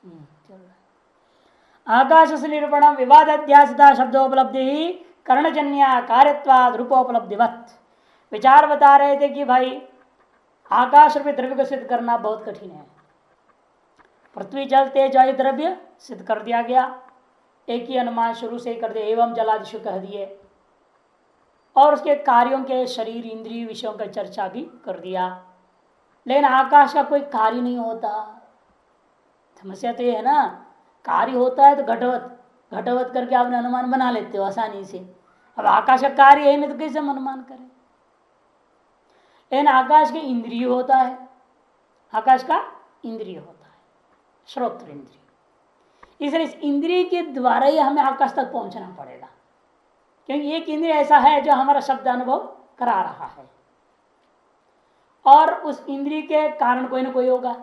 चल रहा है। आकाश से निरूपण विवाद अध्यासिता शब्दोपलब्धि कर्णजन्य कार्यत्वाद रूपोपलब्धिवत। विचार बता रहे थे कि भाई आकाश रूपी द्रव्य को सिद्ध करना बहुत कठिन है। पृथ्वी जल तेज वायु द्रव्य सिद्ध कर दिया गया, एक ही अनुमान शुरू से ही कर दिया, एवं जलादिशु कह दिए, और उसके कार्यों के शरीर इंद्रिय विषयों का चर्चा भी कर दिया। लेकिन आकाश का कोई कार्य नहीं होता। समस्या तो ये है ना, कार्य होता है तो घटवत घटवत करके आपने अनुमान बना लेते हो आसानी से। अब आकाश का कार्य है नहीं तो कैसे हम अनुमान करें। लेकिन आकाश के इंद्रिय होता है, आकाश का इंद्रिय होता है, श्रोत्र इंद्रिय। इसलिए इस इंद्रिय के द्वारा ही हमें आकाश तक पहुंचना पड़ेगा, क्योंकि एक इंद्रिय ऐसा है जो हमारा शब्द अनुभव करा रहा है, और उस इंद्रिय के कारण कोई ना कोई होगा।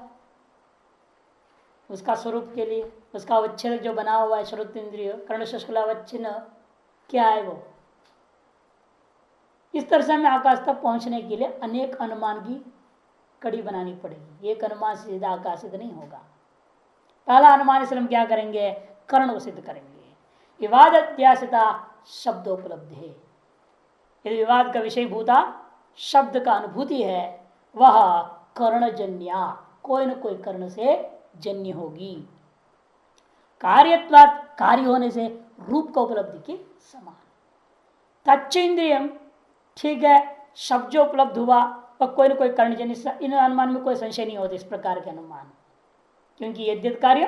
उसका स्वरूप के लिए उसका अवच्छेद जो बना हुआ है श्रोत्र इंद्रिय कर्ण शुष्कलावच्छिन्न क्या है वो। इस तरह से हमें आकाश तक पहुंचने के लिए अनेक अनुमान की कड़ी बनानी पड़ेगी। एक अनुमान से सीधा आकाश सिद्ध नहीं होगा। पहला अनुमान इसलिए हम क्या करेंगे, कर्ण को सिद्ध करेंगे। विवाद अध्यासिता शब्दोपलब्ध है। यदि विवाद का विषय भूता शब्द का अनुभूति है, वह कर्णजन्या कोई न कोई कर्ण से जन्य होगी। कार्यत्वात् कार्य होने से रूप का उपलब्धि के समान। तच्च इंद्रियम, ठीक है, शब्द जो उपलब्ध हुआ पर कोई न कोई कर्णजन्य, इन अनुमान में कोई संशय नहीं होता इस प्रकार के अनुमान, क्योंकि यद्यत कार्य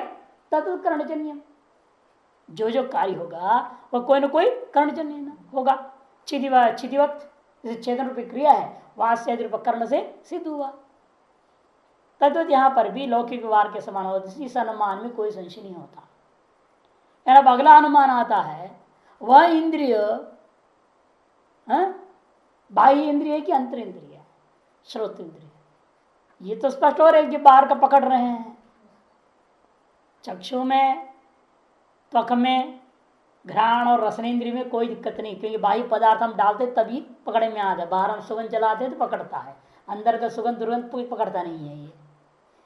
तद कर्णजन्य। जो जो कार्य होगा वह कोई न कोई कर्णजन्य होगा। छिदिवत जैसे छेदन रूपी क्रिया है, वास्य रूप कर्ण से सिद्ध हुआ। तद्वत यहां पर भी लौकिक व्यवहार के समान होता है। इस अनुमान में कोई संशय नहीं होता। अब अगला अनुमान आता है, वह इंद्रिय बाह्य इंद्रिय कि अंतर इंद्रिय, श्रोत इंद्रिय। ये तो स्पष्ट हो रहा है कि बाहर का पकड़ रहे हैं। चक्षु में, त्वक में, घ्राण और रसनेन्द्रिय में कोई दिक्कत नहीं, क्योंकि बाह्य पदार्थ हम डालते तभी पकड़े में आ जाए। बाहर हम सुगंध चलाते तो पकड़ता है, अंदर का सुगंध दुर्गंध कोई पकड़ता नहीं है। ये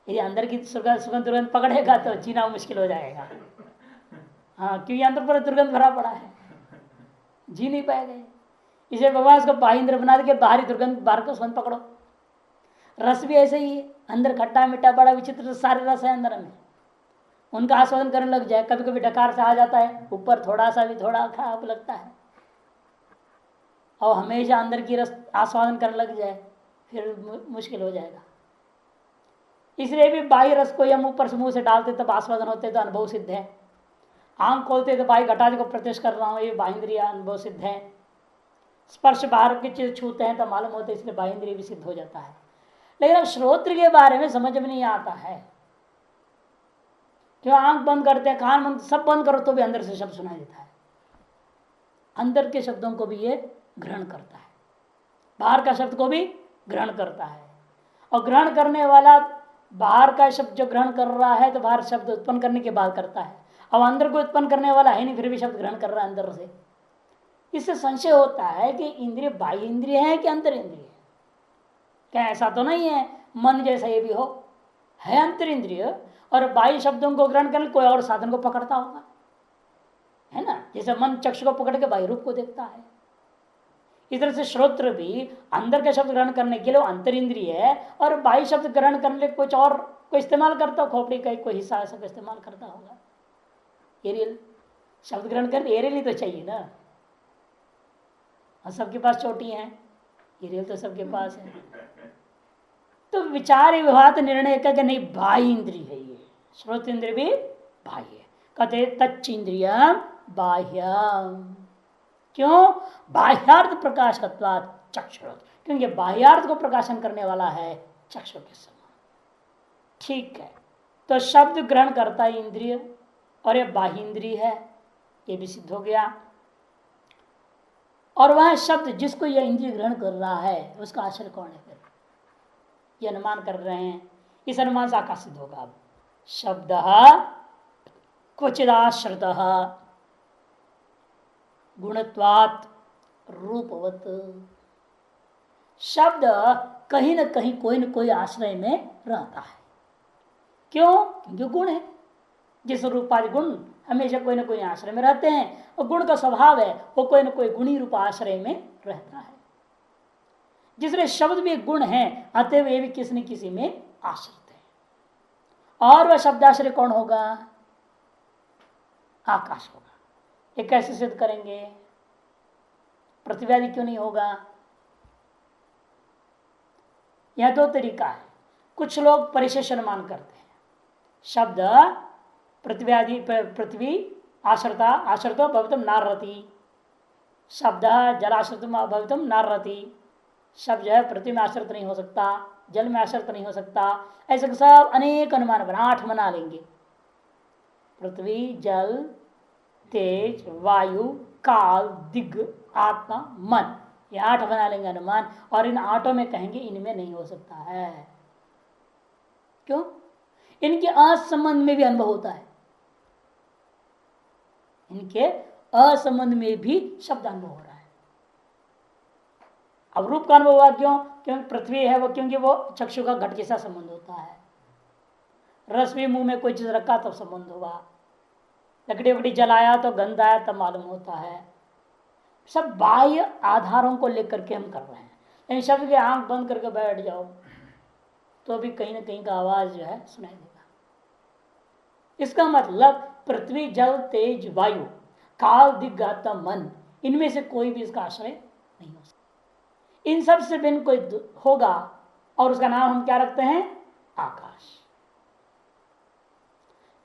यदि अंदर की सुगंध दुर्गंध पकड़ेगा तो जीना मुश्किल हो जाएगा। हाँ, क्योंकि अंदर पूरा दुर्गंध भरा पड़ा है, जी नहीं पाएगा। इसे भगवान उसको बाह्य इंद्र बना दे, बाहरी दुर्गंध बाहर को सुगंध पकड़ो। रस भी ऐसे ही है, अंदर खट्टा मीठा बड़ा विचित्र सारे रस है अंदर में, उनका आस्वादन करने लग जाए। कभी कभी डकार से आ जाता है, ऊपर थोड़ा सा भी थोड़ा खराब लगता है, और हमेशा अंदर की रस आस्वादन करने लग जाए फिर मुश्किल हो जाएगा। इसलिए भी बाह्य रस को हम ऊपर से मुंह से डालते तब आस्वादन होते तो अनुभव सिद्ध है। आंख खोलते तो बाह्य घटादि को प्रत्यक्ष कर रहा हूँ, ये बाह्य अनुभव सिद्ध है। स्पर्श बाहर की चीज छूते हैं तो मालूम होते, इसलिए बाह्य इंद्रिय भी सिद्ध हो जाता है। लेकिन अब श्रोत्र के बारे में समझ में नहीं आता है। क्यों आंख बंद करते हैं, कान बंद, सब बंद करो तो भी अंदर से शब्द सुनाई देता है। अंदर के शब्दों को भी ये ग्रहण करता है, बाहर का शब्द को भी ग्रहण करता है। और ग्रहण करने वाला बाहर का शब्द जो ग्रहण कर रहा है तो बाहर शब्द उत्पन्न करने के बाद करता है। अब अंदर को उत्पन्न करने वाला है नहीं, फिर भी शब्द ग्रहण कर रहा है अंदर से। इससे संशय होता है कि इंद्रिय बाह्य इंद्रिय है कि अंतर इंद्रिय है। क्या ऐसा तो नहीं है मन जैसा ये भी हो, है अंतर इंद्रिय, और बाह्य शब्दों को ग्रहण करने कोई और साधन को पकड़ता होगा, है ना। जैसे मन चक्षु को पकड़ के बाह्य रूप को देखता है, इस तरह से श्रोत्र भी अंदर के शब्द ग्रहण करने के लिए अंतर इंद्रिय है, और बाह्य शब्द ग्रहण करने के लिए कुछ और कोई इस्तेमाल करता हो, खोपड़ी का कोई हिस्सा ऐसा इस्तेमाल करता होगा। एरियल शब्द ग्रहण करने एरियल ही तो चाहिए ना, और सबके पास चोटी है, एरियल तो सबके पास है। तो विचार विवाद निर्णय का कि नहीं बाह्य इंद्रिय है, ये श्रोत इंद्रिय भी बाह्य। कहते तच्च इंद्रिय बाह्य, क्यों, बाह्यार्थ प्रकाशकत्वात् चक्षुरोत, क्योंकि बाह्यार्थ को प्रकाशन करने वाला है चक्षु के समान। ठीक है, तो शब्द ग्रहण करता है इंद्रिय, और यह बाह्य इंद्रिय है, ये भी सिद्ध हो गया। और वह शब्द जिसको यह इंद्रिय ग्रहण कर रहा है उसका आश्रय कौन है, फिर ये अनुमान कर रहे हैं। इस अनुमान से आकाश सिद्ध होगा। अब शब्द क्वचिदाश्रित गुणत्वात् रूपवत, शब्द कहीं न कहीं कोई न कोई आश्रय में रहता है। क्यों, क्योंकि गुण है। जिस रूपादि गुण हमेशा कोई ना कोई आश्रय में रहते हैं, और गुण का स्वभाव है वो कोई ना कोई गुणी रूप आश्रय में रहता है। जिसमें शब्द भी गुण है, अतएव ये भी किसी न किसी में आश्रित है। और वह शब्दाश्रय कौन होगा? आकाश होगा। ये कैसे सिद्ध करेंगे? प्रतिव्याधि क्यों नहीं होगा? यह दो तरीका है। कुछ लोग परिशेष अनुमान करते हैं, शब्द प्रतिव्याधि पृथ्वी आश्रता आश्रितो भवितुम नारती, शब्द जलाश्रितम भवितुम नारती, शब्द जो है पृथ्वी में आश्रित नहीं हो सकता, जल में आश्रित नहीं हो सकता, ऐसे सब अनेक अनुमान बना 8 बना लेंगे। पृथ्वी, जल, तेज, वायु, काल, दिग्, आत्मा, मन, ये 8 बना लेंगे अनुमान, और इन 8 में कहेंगे इनमें नहीं हो सकता है। क्यों? इनके असंबंध में भी अनुभव होता है, इनके असंबंध में भी शब्द अनुभव हो रहा है। अब रूप का अनुभव हुआ क्यों? क्योंकि पृथ्वी है वो, क्योंकि वो चक्षु का घट के साथ संबंध होता है। रस भी मुंह में कोई चीज रखा तब संबंध हुआ, लकड़ी वकड़ी जलाया तो गंध आया तब मालूम होता है। सब बाह्य आधारों को लेकर के हम कर रहे हैं। यानी शब्द की आंख बंद करके बैठ जाओ तो भी कहीं ना कहीं का आवाज जो है सुनाई देगा। इसका मतलब पृथ्वी, जल, तेज, वायु, काल, दिग्, आत्मा, मन, इनमें से कोई भी इसका आश्रय नहीं हो सकता। इन सब से भिन्न कोई होगा और उसका नाम हम क्या रखते हैं? आकाश।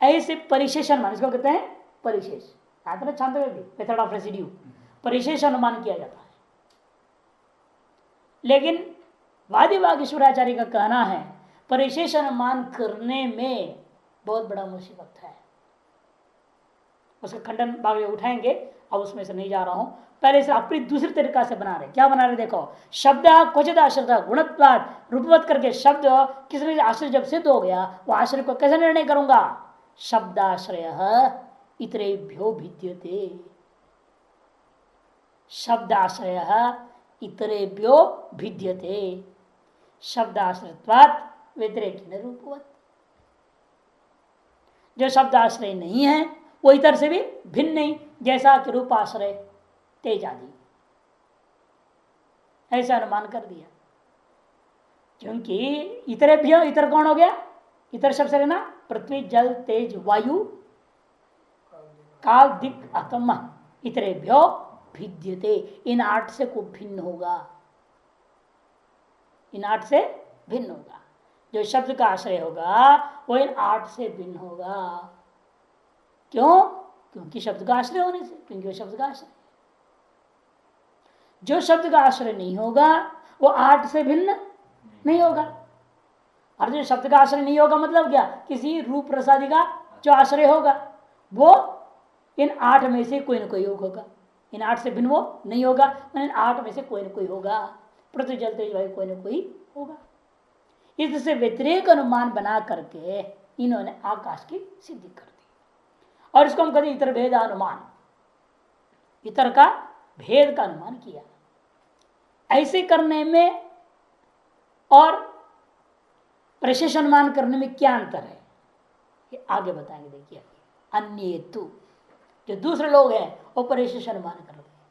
ऐसे परिशेष अनुमान, इसको कहते हैं परिशेष। आता है छांदोग्य में भी, मेथड ऑफ रेसिड्यू, परिशेष अनुमान किया जाता है। लेकिन वादी वागीश्वराचार्य का कहना है परिशेष अनुमान करने में बहुत बड़ा मुसीबत है। उसका खंडन भाग उठाएंगे, अब उसमें से नहीं जा रहा हूं। पहले से अपनी दूसरी तरीका से बना रहे। क्या बना रहे? देखो, शब्द क्वचित आश्रित गुणत्वाद रूपवत करके शब्द किसी आश्रय जब सिद्ध हो गया, वो आश्रय को कैसे निर्णय करूंगा? शब्दाश्रय इतरेभ्यो भिद्यते, शब्दाश्रय इतरेभ्यो भिद्यते, शब्दाश्रयत्वात् व्यतिरेकिन रूपवत। जो शब्दाश्रय नहीं है वो इतर से भी भिन्न नहीं, जैसा कि रूपाश्रय, तेज आदि, ऐसा अनुमान कर दिया। क्योंकि इतरेभ्यो, इतर कौन हो गया? इतर शब्द से लेना पृथ्वी, जल, तेज, वायु, काल, दिक्, आत्मा, इतरेभ्यो भिद्यते, इन 8 से को भिन्न होगा, इन 8 से भिन्न होगा। जो शब्द का आश्रय होगा वो इन 8 से भिन्न होगा। क्यों? क्योंकि शब्द का आश्रय होने से, क्योंकि वो शब्द का आश्रय। जो शब्द का आश्रय नहीं होगा वो 8 से भिन्न नहीं होगा। और जो शब्द का आश्रय नहीं होगा मतलब क्या? किसी रूप प्रसादी का जो आश्रय होगा वो इन 8 में से कोई ना कोई होगा। इन 8 से भिन्न वो नहीं होगा, इन 8 में से कोई ना कोई होगा। पृथ्वी, जल, तेज, वायु कोई ना कोई होगा। इससे व्यतिरेक अनुमान बना करके इन्होंने आकाश की सिद्धि कर दी। और इसको हम कहते इतर भेद अनुमान, इतर का भेद का अनुमान किया। ऐसे करने में और परिशेष अनुमान करने में क्या अंतर है ये आगे बताएंगे। देखिए, अन्य तु, जो दूसरे लोग हैं वो परिशेष अनुमान कर रहे हैं।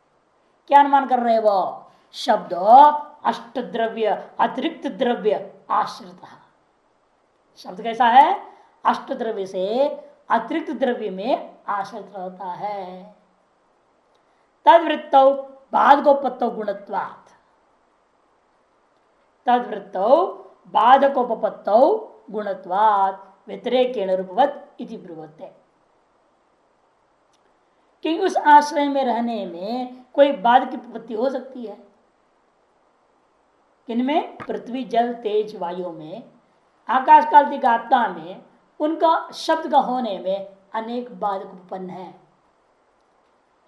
क्या अनुमान कर रहे हैं? वो शब्द अष्ट द्रव्य अतिरिक्त द्रव्य आश्रित। शब्द कैसा है? अष्ट द्रव्य से अतिरिक्त द्रव्य में आश्रित रहता है। तद्वृत्तौ बाधकोपत्तौ गुणत्वात्, तद्वृत्तौ बाधकोपत्तौ गुणत्वात् व्यतिरेकेण रूपवत् इति ब्रुवते। कि उस आश्रय में रहने में कोई बाध की उत्पत्ति हो सकती है। किनमें? पृथ्वी, जल, तेज, वायु में, आकाश काल दिक्, आत्मा में, उनका शब्द का होने में अनेक बाधक उत्पन्न है।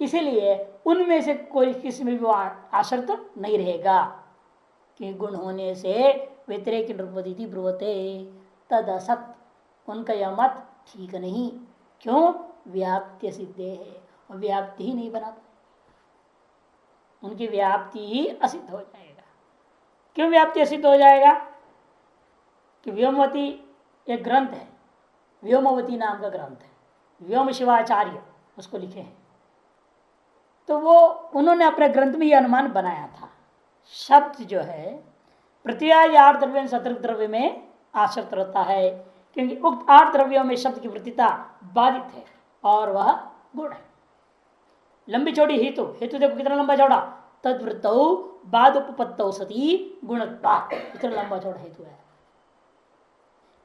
इसीलिए उनमें से कोई किसी में भी आश्रित नहीं रहेगा कि गुण होने से व्यतिरेक रूपवती ब्रुवते तद असत। उनका यह मत ठीक नहीं। क्यों? व्याप्ति सिद्धे है, और व्याप्ति ही नहीं बना पाए, उनकी व्याप्ति ही असिद्ध हो जाएगा। क्यों व्याप्ति असिद्ध हो जाएगा? कि व्योमवती एक ग्रंथ है, व्योमवती नाम का ग्रंथ है, व्योम शिवाचार्य उसको लिखे हैं। तो वो उन्होंने अपने ग्रंथ में यह अनुमान बनाया था, शब्द जो है पृथ्वी आदि 8 द्रव्यों से अतिरिक्त द्रव्य में आश्रित रहता है, क्योंकि उक्त 8 द्रव्यों में शब्द की वृत्तिता बाधित है और वह गुण है। लंबी चौड़ी हेतु, हेतु देखो कितना लंबा चौड़ा, तद्वृत्तौ बाद उपपत्तौ सती गुणत्वा, इतना लंबा चौड़ा हेतु है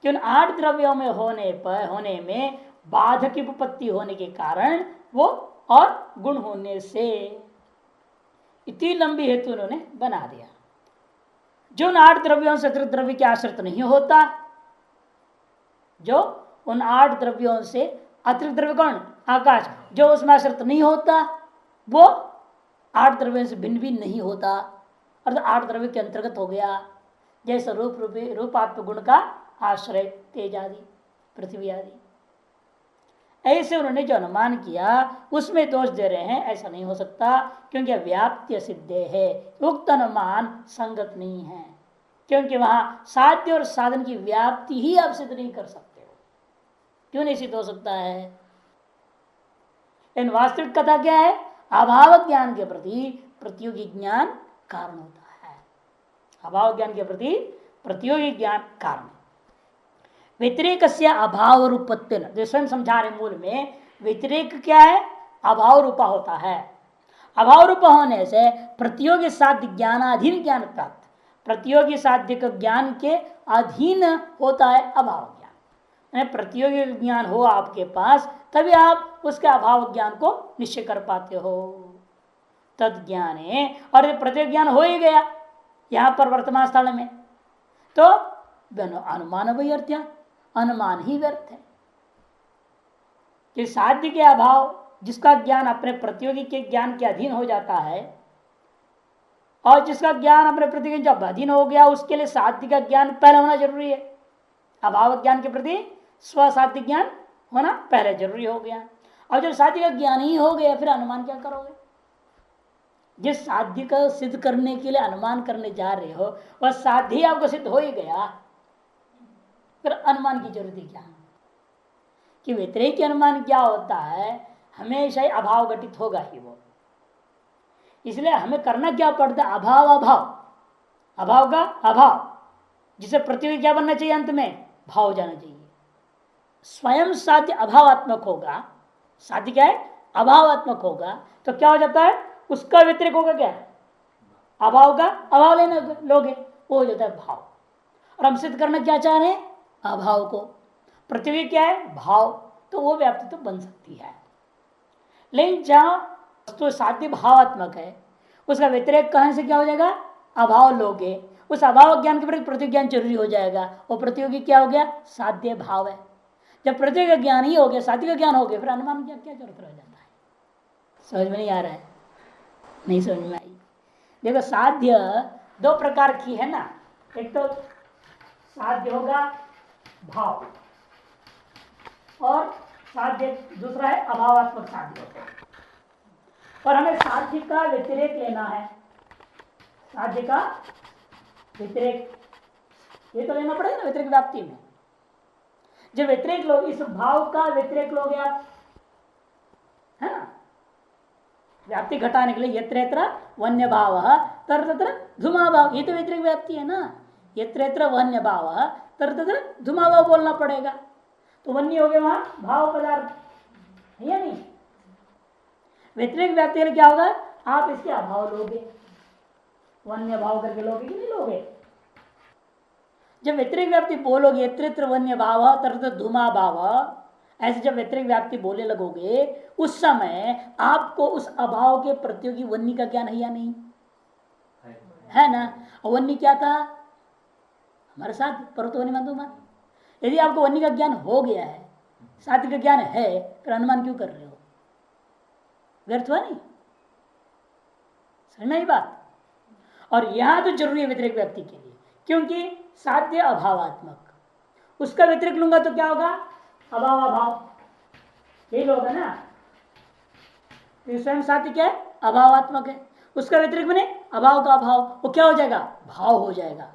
कि उन 8 द्रव्यों में होने में बाधक की उपपत्ति होने के कारण वो और गुण होने से इतनी लंबी हेतु उन्होंने बना दिया। जो उन 8 द्रव्यों से अतिरिक्त द्रव्य के आश्रित नहीं होता, जो उन 8 द्रव्यों से अतिरिक्त द्रव्य कौन, आकाश, जो उसमें आश्रित नहीं होता वो 8 द्रव्यों से भिन्न भी नहीं होता, अर्थात 8 द्रव्य के अंतर्गत हो गया। जैसे रूपात्म गुण का आश्रय तेज आदि, पृथ्वी आदि, ऐसे उन्होंने जो अनुमान किया उसमें दोष दे रहे हैं, ऐसा नहीं हो सकता क्योंकि व्याप्ति सिद्ध है, उक्त अनुमान संगत नहीं है, क्योंकि वहां साध्य और साधन की व्याप्ति ही आप सिद्ध नहीं कर सकते हो। क्यों नहीं सिद्ध हो सकता है? इन वास्तविक कथा क्या है, अभाव ज्ञान के प्रति प्रतियोगी ज्ञान कारण होता है। अभाव ज्ञान के प्रति प्रतियोगी ज्ञान कारण, व्यतिरेक से अभाव रूपत्व, स्वयं समझा रहे मूल में व्यतिरेक क्या है, अभाव रूपा होता है। अभाव रूपा होने से प्रतियोगी साध्य ज्ञानाधीन ज्ञान प्राप्त, प्रतियोगी साध्य के ज्ञान के अधीन होता है अभाव ज्ञान। प्रतियोगी ज्ञान हो आपके पास तभी आप उसके अभाव ज्ञान को निश्चय कर पाते हो। तद ज्ञान है, और प्रतियोगी ज्ञान हो ही गया यहां पर वर्तमान स्थल में, तो अनुमान व्यर्थ, अनुमान ही व्यर्थ है कि साध्य के अभाव, जिसका ज्ञान अपने प्रतियोगी के ज्ञान के अधीन हो जाता है, और जिसका ज्ञान अपने प्रतियोगी जब अधीन हो गया उसके लिए साध्य का ज्ञान पहले होना जरूरी है। अभाव ज्ञान के प्रति स्वसाध्य ज्ञान होना पहले जरूरी हो गया। और जब साध्य का ज्ञान ही हो गया फिर अनुमान क्या करोगे? जिस साध्य का सिद्ध करने के लिए अनुमान करने जा रहे हो वह साध्य ही आपको सिद्ध हो ही गया, फिर अनुमान की जरूरत क्या? कि व्यतिरेक अनुमान क्या होता है, हमेशा ही अभाव घटित होगा ही वो। इसलिए हमें करना क्या पड़ता है, अभाव अभाव, अभाव का अभाव, जिसे प्रतियोगी क्या बनना चाहिए, अंत में भाव जाना चाहिए। स्वयं साध्य अभावात्मक होगा, साध्य क्या है, अभावात्मक होगा, तो क्या हो जाता है, उसका व्यतिरेक होगा क्या, अभाव का अभाव लेने लोगे, वो हो जाता है भाव। और हम सिद्ध करना क्या चाह रहे हैं, अभाव को। पृथ्वी क्या है, भाव, तो वो व्याप्ति तो बन सकती है। लेकिन जहां वस्तु साध्य भावात्मक है उसका व्यतिरेक कहने से क्या हो जाएगा, अभाव लोगे, उस अभाव ज्ञान के प्रति प्रतियोगी ज्ञान जरूरी हो जाएगा। वो प्रतियोगी क्या हो गया, साध्य भाव है। जब प्रतियोगी ज्ञान ही हो गया, साध्य का ज्ञान हो गया, फिर अनुमान क्या क्या जरूरत रह जाता है? समझ में नहीं आ रहा है? नहीं समझ में आई? देखो साध्य दो प्रकार की है ना, एक तो साध्य होगा भाव, और साध्य दूसरा है अभावात्मक साध्य होता है। और हमें साध्य का व्यतिरेक लेना है, साध्य का व्यतिरेक ये तो लेना पड़ेगा ना व्यतिरेक व्याप्ति में। जब व्यतिरेक लोग, इस भाव का व्यतिरेक लोगे आप, है ना, व्याप्ति घटाने के लिए, यत्र यत्र वन्य भाव तत्र तत्र धूमा भाव, ये तो व्यतिरेक व्याप्ति है ना। यत्र यत्र वन्य भाव तत्र तत्र धूमा भाव बोलना पड़ेगा। तो वन्य हो गया वहां भाव पदार्थ है या नहीं? व्यतिरेक व्याप्ति क्या होगा, आप इसके अभाव लोगे, वन्य भाव करके लोगे कि नहीं लोगे? जब व्यतिरेक व्याप्ति बोलोगे यत्र वन्य भाव तत्र धूमा भाव, ऐसे जब व्यतिरेक व्याप्ति बोले लगोगे उस समय आपको उस अभाव के प्रतियोगी वन्य का ज्ञान है या नहीं है ना? वन्य क्या था, हमारे साथ पर्वतवन्य मानदुमान। यदि आपको वन्य का ज्ञान हो गया है, साध्य का ज्ञान है, फिर अनुमान क्यों कर रहे हो? व्यर्थ हुआ नहीं? समझ में आई बात? और यहां तो जरूरी है व्यतिरेक व्यक्ति के लिए, क्योंकि साध्य अभावात्मक, उसका व्यतिरेक लूंगा तो क्या होगा, अभाव अभाव, यही लोग है ना। तो स्वयं साध्य क्या है, अभावात्मक है, उसका व्यतिरेक बने अभाव का अभाव, वो क्या हो जाएगा, भाव हो जाएगा,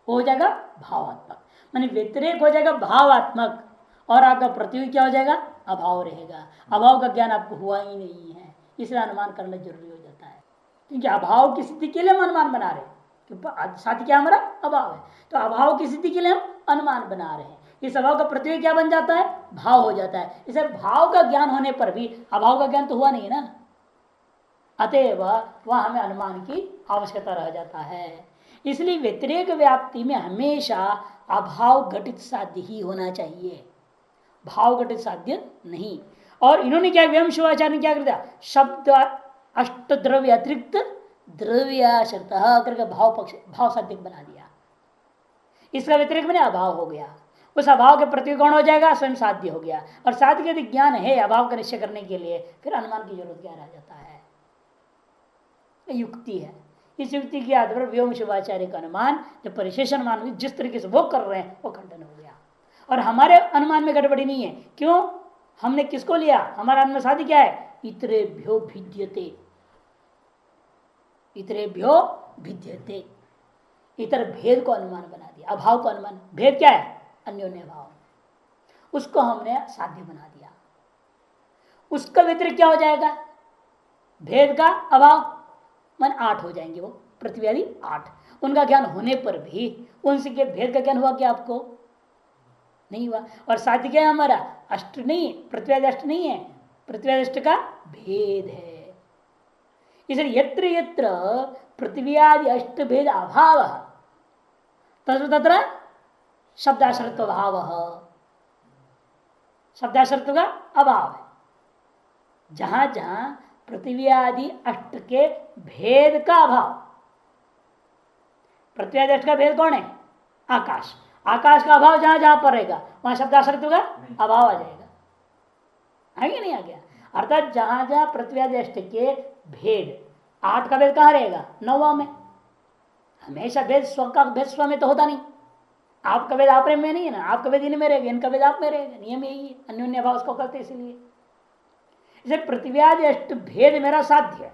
हो जाएगा भावात्मक, माने व्यतिरेक हो जाएगा भावात्मक, और आपका प्रतियोगी क्या हो जाएगा, अभाव रहेगा। अभाव का ज्ञान आपको हुआ ही नहीं है, इसलिए अनुमान करना जरूरी हो जाता है। क्योंकि अभाव की स्थिति के लिए हम अनुमान बना रहे हैं, क्योंकि साथ क्या हमारा अभाव है, तो अभाव की स्थिति के लिए हम अनुमान बना रहे हैं। इस अभाव का प्रतियोगी क्या बन जाता है, भाव हो जाता है। इसे भाव का ज्ञान होने पर भी अभाव का ज्ञान तो हुआ नहीं ना, अतएव वह हमें अनुमान की आवश्यकता रह जाता है। इसलिए व्यतिरेक व्याप्ति में हमेशा अभाव घटित साध्य ही होना चाहिए, भाव घटित साध्य नहीं। और इन्होंने क्या, व्यम शिवाचार्य ने क्या कर दिया, शब्द अष्ट द्रव्य अतिरिक्त द्रव्याश्रित करके भाव पक्ष भाव साध्य बना दिया। इसका व्यतिरिक्त मैंने अभाव हो गया, उस अभाव के प्रति कौन हो जाएगा, स्वयं साध्य हो गया। और साध्य यदि ज्ञान है अभाव का निश्चय करने के लिए, फिर अनुमान की जरूरत क्या रह जाता है, युक्ति है। इस युक्ति के आधार पर व्योम शिवाचार्य का अनुमान जो परिशेष अनुमान जिस तरीके से वो कर रहे हैं वो खंडन हो गया। और हमारे अनुमान में गड़बड़ी नहीं है, क्यों, हमने किसको लिया, हमारा अनुमान साध्य क्या है, इतरेभ्यो भिद्यते, इतरेभ्यो भिद्यते, इतर भेद को अनुमान बना दिया। अभाव को अनुमान, भेद क्या है, अन्योन्य भाव, उसको हमने साध्य बना दिया। उसका व्यतिरिक्त क्या हो जाएगा, भेद का अभाव, मन 8 हो जाएंगे वो पृथ्वी आदि 8। उनका ज्ञान होने पर भी उनसे के भेद का ज्ञान हुआ क्या, आपको नहीं हुआ। और साध्य क्या है हमारा, अष्ट नहीं, पृथ्वी आदि अष्ट नहीं है, पृथ्वी आदि अष्ट का भेद है। इसलिए यत्र यत्र पृथ्वी आदि अष्ट भेद अभाव तत्र तत्र शब्दाश्रित्व भाव, शब्दाश्रित्व का अभाव है। जहां जहां पृथ्वी आदि अष्ट के भेद का अभाव, पृथ्वी आदि अष्ट का भेद कौन है, आकाश, आकाश का अभाव जहां जहां पर रहेगा वहां शब्दाश्रित्व का अभाव आ जाएगा, है नहीं, आ गया। अर्थात जहां जहां पृथ्वी आदि अष्ट के भेद, 8 का भेद कहां रहेगा, 9वां में। हमेशा भेद स्व का भेद स्व में तो होता नहीं, आपका वेद आप में नहीं है ना, आपका वेद इनमें रहेगा, इनका वेद आप में रहेगा, नियम यही है, अन्योन्य भाव उसको करते इसलिए। इसे पृथ्वी आदि अष्ट भेद मेरा साध्य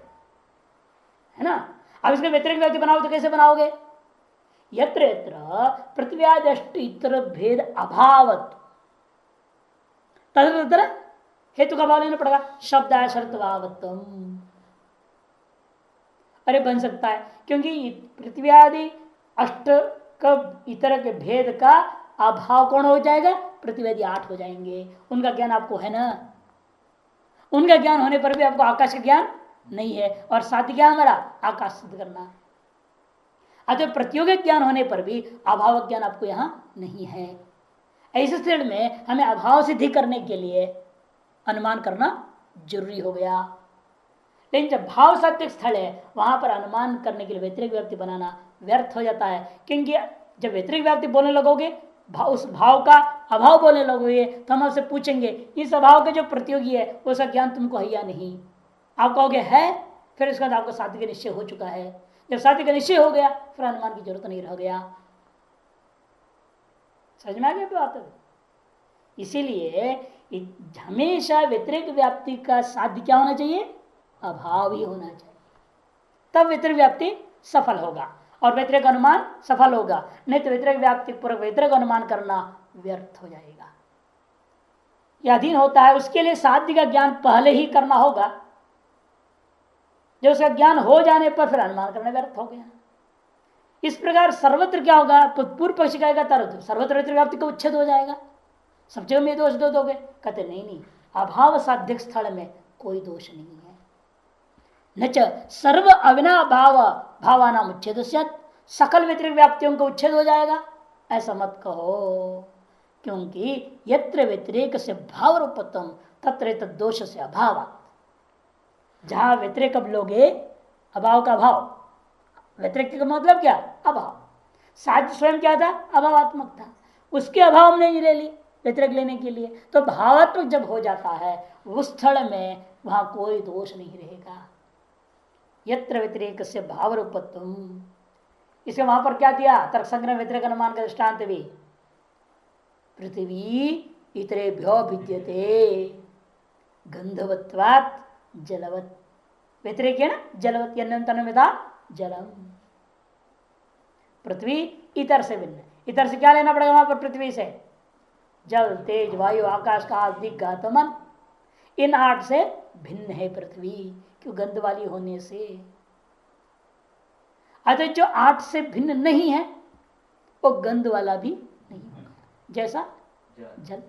है ना। अब इसके व्यतिरिक्त व्यक्ति बनाओ तो कैसे बनाओगे, यत्र यत्र पृथ्वी आदि अष्ट इतर भेद अभावत तत्र हेतु का भाव लेना पड़ेगा, शब्दाश्रितभावत्वम। अरे बन सकता है, क्योंकि पृथ्वी आदि अष्ट कब इतर के भेद का अभाव कौन हो जाएगा, पृथ्वी आदि 8 हो जाएंगे। उनका ज्ञान आपको है ना, उनका ज्ञान होने पर भी आपको आकाश का ज्ञान नहीं है, और साथ क्या हमारा आकाश सिद्ध करना। अतः प्रतियोगिक ज्ञान होने पर भी अभाव ज्ञान आपको यहां नहीं है। ऐसे स्थिति में हमें अभाव सिद्धि करने के लिए अनुमान करना जरूरी हो गया। लेकिन जब भाव सात्विक स्थल है वहां पर अनुमान करने के लिए व्यतिरिक्त व्याप्ति बनाना व्यर्थ हो जाता है, क्योंकि जब व्यतिरिक्त व्याप्ति बोलने लगोगे, उस भाव का अभाव बोलने लगोगे, तो हम आपसे पूछेंगे इस अभाव के जो प्रतियोगी है उसका ज्ञान तुमको है या नहीं। आप कहोगे है, फिर इसके बाद आपको साध्य का निश्चय हो चुका है। जब साध्य का निश्चय हो गया फिर अनुमान की जरूरत नहीं रह गया। समझ में आ गया बात। इसीलिए हमेशा व्यतिरिक्त व्याप्ति का साध्य क्या होना चाहिए, अभाव ही होना चाहिए, तब व्यतिरिक्त व्याप्ति सफल होगा और व्यतिरिक्त अनुमान सफल होगा। नहीं तो व्यतिरिक्त व्याप्ति पूर्वक व्यतिरिक्त अनुमान करना व्यर्थ हो जाएगा। यह अधीन होता है, उसके लिए साध्य का ज्ञान पहले ही करना होगा। जब उसका ज्ञान हो जाने पर फिर अनुमान करना व्यर्थ हो गया। इस प्रकार सर्वत्र क्या होगा, पूर्व पक्ष कहेगा तरह सर्वत्र व्यतिरिक्त व्याप्ति का उच्छेद हो जाएगा, सब जगह में दोष दो दोगे। कहते नहीं, अभाव साध्य स्थल में कोई दोष नहीं है। नच सर्व अविनाभाव भावानाम उच्छेद, सकल व्यतिरिक्त व्याप्तियों का उच्छेद हो जाएगा, ऐसा मत कहो। क्योंकि यत्र व्यतिरेक से भाव रूपत्म तत्र दोष से अभाव। जहां व्यतिरेक अब लोगे, अभाव का अभाव, व्यतिरेक का मतलब क्या, अभाव। साध्य स्वयं क्या था, अभावात्मक था, उसके अभाव ने ले ली व्यतिरेक लेने के लिए। तो भावात्मक जब हो जाता है उस स्थल में वहां कोई दोष नहीं रहेगा। यत्र व्यतिरेक से भाव रूपत्व, इसके वहां पर क्या दिया, तर्क संग्रह व्यतिरेक अनुमान का दृष्टांत भी, पृथ्वी इतरेभ्यो भिद्यते गंधवत्वात् जलवत, व्यतिरेक है ना, जलवत अन्यतनमिदा जलम। पृथ्वी इतर से भिन्न, इतर से क्या लेना पड़ेगा वहां पर, पृथ्वी से जल, तेज, वायु, आकाश का आदि घात मन, इन 8 से भिन्न है पृथ्वी, क्यों गंध वाली होने से। अतः जो 8 से भिन्न नहीं है वो गंध वाला भी नहीं होगा, जैसा जल।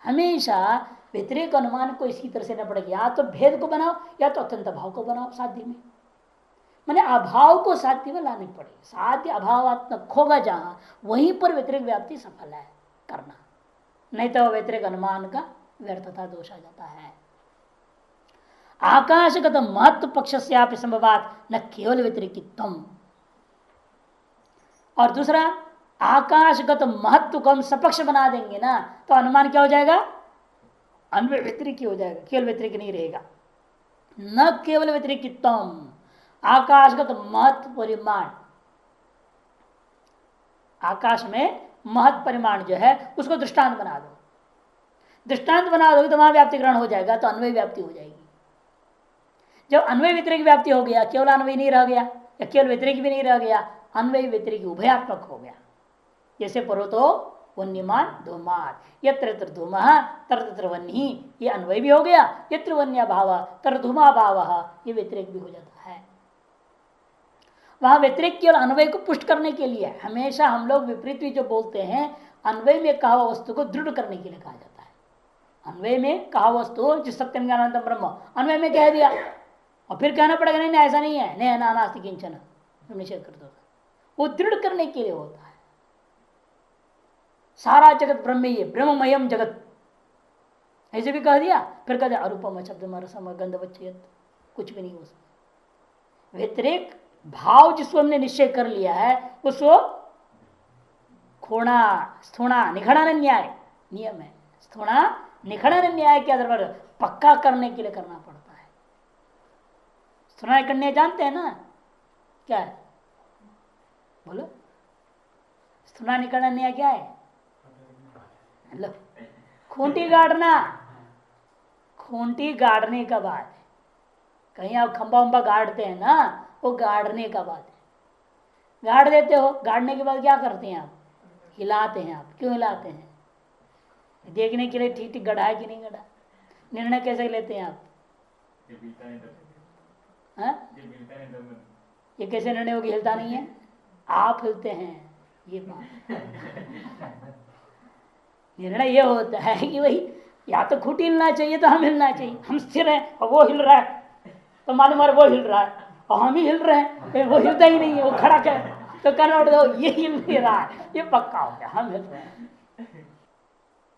हमेशा व्यतिरेक अनुमान को इसी तरह से न पड़ेगा, या तो भेद को बनाओ या तो अत्यंत अभाव को बनाओ साध्य में। मैंने अभाव को साध्य में लाने पड़े, साध्य अभावात्मक होगा जहां वहीं पर व्यतिरेक व्याप्ति सफल है करना, नहीं तो व्यतिरेक अनुमान का व्यर्थता दोष आ जाता है। आकाशगत महत्व पक्ष से संभवात न केवल व्यतिरेकित्वम, और दूसरा आकाशगत महत्व को हम सपक्ष बना देंगे ना तो अनुमान क्या हो जाएगा, अन्वय व्यतिरिक हो जाएगा, केवल व्यतिरिक नहीं रहेगा। न केवल व्यतिरिकित्वम, आकाशगत महत्व परिमाण, आकाश में महत्व परिमाण जो है उसको दृष्टांत बना दो, दृष्टांत बना दो तो वहां व्याप्ति ग्रहण हो जाएगा, तो अन्वय व्याप्ति हो जाएगी। जब अन्वय व्यतिरिक व्याप्ति हो गया, केवल अन्वय नहीं रह गया या केवल व्यतिरिक भी नहीं रह गया, अन्वय व्यतिरिक उभयात्मक हो गया। जैसे पर्वतो वन्यमान धूमान, यत्र यत्र धूमः तत्र तत्र वन्य, ये अन्वय भी हो गया, यत्र वन्य भाव तत्र धूमा भाव, ये व्यतिरिक भी हो जाता है। वहां व्यतिरिक केवल अन्वय को पुष्ट करने के लिए, हमेशा हम लोग विपरीत भी जो बोलते हैं, अन्वय में कहा वस्तु को दृढ़ करने के लिए कहा जाता है। अन्वय में कहा वस्तु जिस सत्यम ज्ञानानंदम ब्रह्म अन्वय में कह दिया और फिर कहना पड़ेगा नहीं ऐसा नहीं है, नहीं नास्ति किंचन, निषेध कर दो, वो दृढ़ करने के लिए होता है। सारा जगत ब्रह्म ही है, ब्रह्ममयम जगत ऐसे भी कह दिया, फिर कहते अरूपम शब्द रसम गंधवच्चयत, कुछ भी नहीं हो सकता। व्यतिरेक भाव जिसको हमने निश्चय कर लिया है उसको खोना स्थूणा निखड़न न्याय नियम है, स्थूणा निखड़न न्याय के आधार पर पक्का करने के लिए करना पड़ता है। स्थूणा निखड़न जानते हैं ना क्या है, बोलो स्थूणा निखड़न न्याय क्या है? लो खूंटी गाड़ना, खूंटी गाड़ने का बात है। कहीं आप खंबा उम्बा गाड़ते हैं ना, वो गाड़ने का बात है। गाड़ देते हो, गाड़ने के बाद क्या करते हैं आप? हिलाते हैं। आप क्यों हिलाते हैं? देखने के लिए ठीक ठीक गढ़ा है कि नहीं गढ़ा। निर्णय कैसे लेते हैं आप? ये कैसे निर्णय होगी? हिलता नहीं है, आप हिलते हैं, ये बात। निर्णय ये होता है कि भाई या तो खूंटी हिलना चाहिए तो हम हिलना चाहिए, हम स्थिर हैं और वो हिल रहा है तो मालूम वो हिल रहा है और हम ही हिल रहे हैं, वो हिलता ही नहीं है, वो खड़ा कर तो करना दो, ये हिल नहीं रहा है, ये पक्का हो गया हम हिल रहे हैं।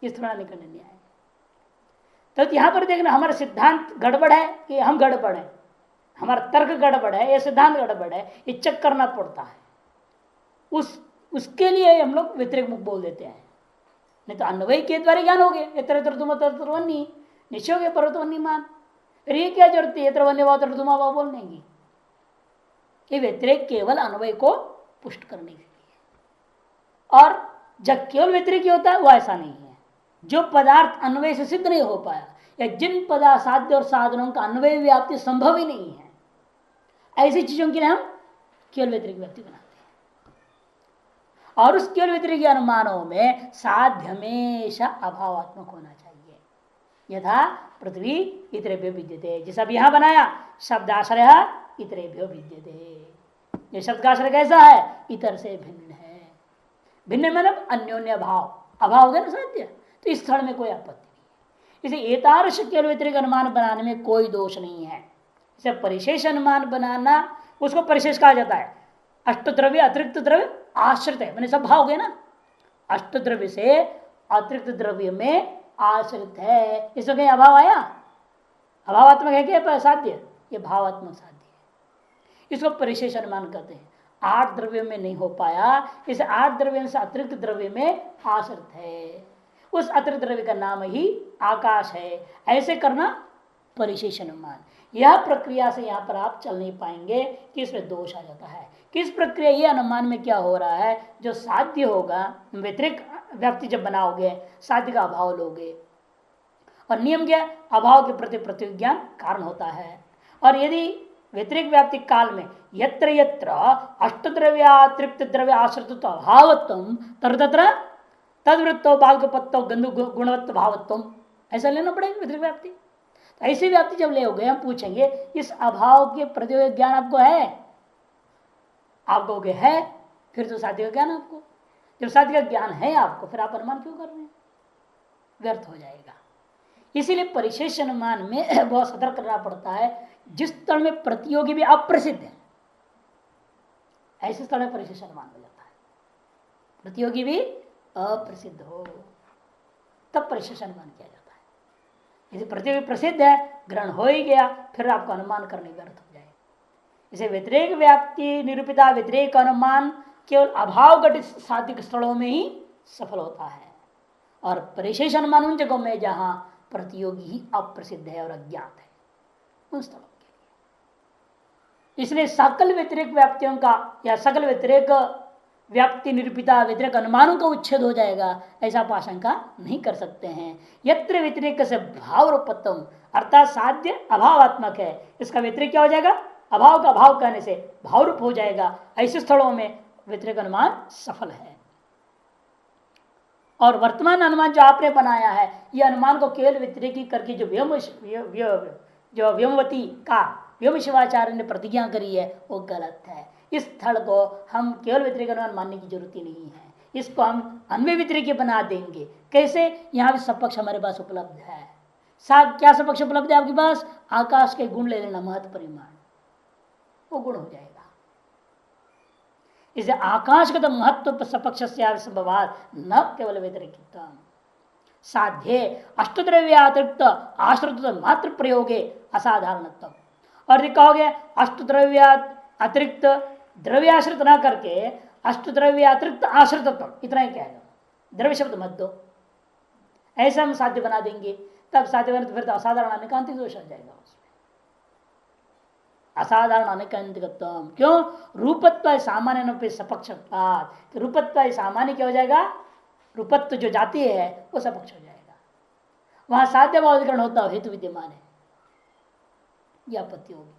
इस तरह निकलने नहीं आए। तो यहां पर देखना हमारा सिद्धांत गड़बड़ है कि हम गड़बड़ है, हमारा तर्क गड़बड़ है, ये सिद्धांत गड़बड़ है, ये चेक करना पड़ता है। उसके लिए हम लोग व्यतिरेक मुख बोल देते हैं, नहीं तो अन्वय के द्वारा ज्ञान हो गए, इतर इतर तुम वन्नी निश्चय हो गए पर्वत वन्नी मान, फिर ये क्या जरूरत है इतर वन्य भाव तुमा भाव बोलने की? ये व्यतिरेक केवल अन्वय को पुष्ट करने के लिए। और जब केवल व्यतिरेक होता है वो ऐसा नहीं है। जो पदार्थ अन्वय से सिद्ध नहीं हो पाया या जिन पदार्थ साध्य और साधनों का अन्वय व्याप्ति संभव ही नहीं है, ऐसी चीजों के लिए हम केवल व्यतिरेक व्याप्ति बनाते हैं। और उस केवल व्यतिरेक अनुमानों में साध्य हमेशा अभावात्मक होना चाहिए। यथा पृथ्वी इतरेभ्यो विद्यते, जैसा अब यहां बनाया शब्दाश्रय इतरेभ्यो विद्यते, ये शब्द का आश्रय कैसा है? इतर से भिन्न है। भिन्न मतलब अन्योन्य भाव, अभाव हो गया ना साध्य, तो इस स्थल में कोई आपत्ति नहीं है। इसे एतादृश केवल व्यतिरेक अनुमान बनाने में कोई दोष नहीं है। इसे परिशेष अनुमान बनाना, उसको परिशेष कहा जाता है। अष्टद्रव्य अतिरिक्त द्रव्य आश्रित है, मैंने सब भाव हो गए ना, अष्टद्रव्य से अतिरिक्त द्रव्य में आश्रित है, इसमें कहीं अभाव आया? अभावात्मक है क्या साध्य? ये भावात्मक साध्य है, इसको परिशेष अनुमान कहते हैं। 8 द्रव्यों में नहीं हो पाया, इस 8 द्रव्यों से अतिरिक्त द्रव्य में आश्रित है, उस अतिरिक्त द्रव्य का नाम ही आकाश है। ऐसे करना परिशेष अनुमान। यह प्रक्रिया से यहाँ पर आप चल नहीं पाएंगे कि इसमें दोष आ जाता है। किस प्रक्रिया? ये अनुमान में क्या हो रहा है, जो साध्य होगा व्यतिरिक व्याप्ति जब बनाओगे साध्य का अभाव लोगे, और नियम क्या? अभाव के प्रति प्रतिज्ञान कारण होता है। और यदि व्यतिरिक व्याप्ति काल में यत्र यत्र अष्टद्रव्यातिरिक्त द्रव्य आश्रित अभावत्म तत्र तदवृत्तो बालकपत्तो गंधु गुणवत्त भावत्व, ऐसा लेना पड़ेगा व्यतिरिक्त व्याप्ति। तो ऐसी व्याप्ति जब ले हो गए, हम पूछेंगे इस अभाव के प्रतियोगिक ज्ञान आपको है? आप कहोगे है, फिर तो साध्य का ज्ञान आपको। जब साध्य का ज्ञान है आपको, फिर आप अनुमान क्यों कर रहे हैं? व्यर्थ हो जाएगा। इसीलिए परिशेष अनुमान में बहुत सतर्क करना पड़ता है। जिस स्थल में प्रतियोगी भी अप्रसिद्ध है, ऐसे स्थल में परिशेष अनुमान हो जाता है। प्रतियोगी भी अप्रसिद्ध हो तब परिशेष अनुमान किया जाता है। यदि प्रतियोगी प्रसिद्ध है, ग्रहण हो ही गया, फिर आपको अनुमान करने व्यर्थ हो जाएगा। इसे व्यतिरेक व्याप्ति निरूपिता व्यतिरेक अनुमान केवल अभाव घटित साधिक स्थलों में ही सफल होता है, और परिशेष अनुमान उन जगहों में जहां प्रतियोगी ही अप्रसिद्ध है और अज्ञात है, उन स्थलों के लिए। इसलिए सकल व्यतिरेक व्याप्तियों का या सकल व्यतिरेक व्याप्ति निरूपिता व्यतिरेक अनुमानों का उच्छेद हो जाएगा, ऐसा आप आशंका नहीं कर सकते हैं। यत्र व्यतिरेक से भाव रूपत्वम, अर्थात साध्य अभावात्मक है, इसका व्यतिरेक क्या हो जाएगा? अभाव का भाव कहने से भाव रूप हो जाएगा। ऐसे स्थलों में व्यतिरेक अनुमान सफल है। और वर्तमान अनुमान जो आपने बनाया है, यह अनुमान को केवल व्यतिरेकी करके जो व्योमवती का व्योम शिवाचार्य ने प्रतिज्ञा करी है, वो गलत है। इस स्थल को हम केवल व्यतिरेक अनुमान मानने की जरूरत ही नहीं है, इसको हम अन्वय व्यतिरेकी बना देंगे। कैसे? यहाँ भी सपक्ष हमारे पास उपलब्ध है। क्या सपक्ष उपलब्ध है आपके पास? आकाश के गुण ले लेना, महत्व परिमाण, वो गुण हो जाएगा। इसे आकाश का तो महत्व सपक्ष से संभवात न केवल व्यतिरेक साध्य अष्टद्रव्यातिरिक्त आश्रित मात्र प्रयोगे असाधारणत्व। और कहोगे अष्टद्रव्या अतिरिक्त द्रव्याश्रित न करके अष्टद्रव्य अतिरिक्त आश्रितत्व, इतना ही कह दो, द्रव्य शब्द मत दो, ऐसा हम साध्य बना देंगे। तब साध्य बने तो फिर तो असाधारण अनेकांतिक दोष आ जाएगा उसमें। असाधारण अनेकांतिकत्व क्यों? रूपत्व सामान्य सपक्षत्वात्, रूपत्व सामान्य क्या हो जाएगा? रूपत्व जो जाती है वो सपक्ष हो जाएगा। वहां साध्य भाव अधिकरण होता है, हेतु विद्यमान है, यह आपत्ति होगी।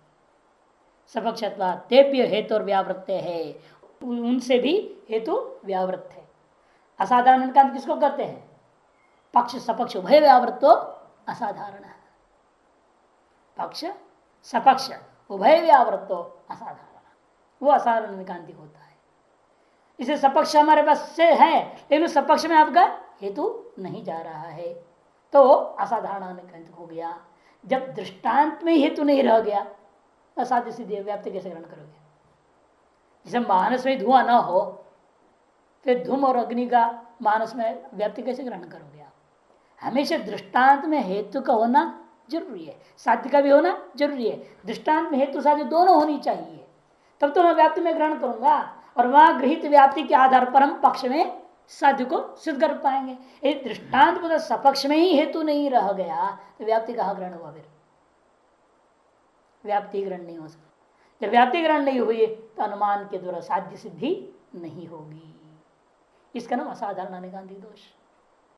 सपक्षत्वात् तेभ्य हेतु और व्यावृत्ते है, उनसे भी हेतु व्यावृत्त है। असाधारण अनेकांत किसको कहते हैं? पक्ष सपक्ष उभय व्यावृत्तो असाधारण, पक्ष सपक्ष उभय व्यावृत्तो असाधारण, वो असाधारण अनेकांतिक होता है। इसे सपक्ष हमारे पास से है, लेकिन उस सपक्ष में आपका हेतु नहीं जा रहा है, तो असाधारण अनेकांतिक हो गया। जब दृष्टांत में हेतु नहीं रह गया, असाध्य सिद्धि व्याप्ति कैसे ग्रहण करोगे? जैसे मानस में धुआं ना हो, फिर धूम और अग्नि का मानस में व्याप्ति कैसे ग्रहण करोगे आप? हमेशा दृष्टांत में हेतु का होना जरूरी है, साध्य का भी होना जरूरी है। दृष्टांत में हेतु साध्य दोनों होनी चाहिए, तब तो मैं व्याप्ति में ग्रहण करूंगा, और वहां गृहित व्याप्ति के आधार पर हम पक्ष में साध्य को सिद्ध कर पाएंगे। यदि दृष्टांत को सपक्ष में ही हेतु नहीं रह गया, तो व्याप्ति कहाँ ग्रहण हुआ? फिर व्याप्ति ग्रहण नहीं हो सकता। जब व्याप्ति ग्रहण नहीं हुई तो अनुमान के द्वारा साध्य सिद्धि नहीं होगी। इसका नाम असाधारण अनेकांतिक दोष।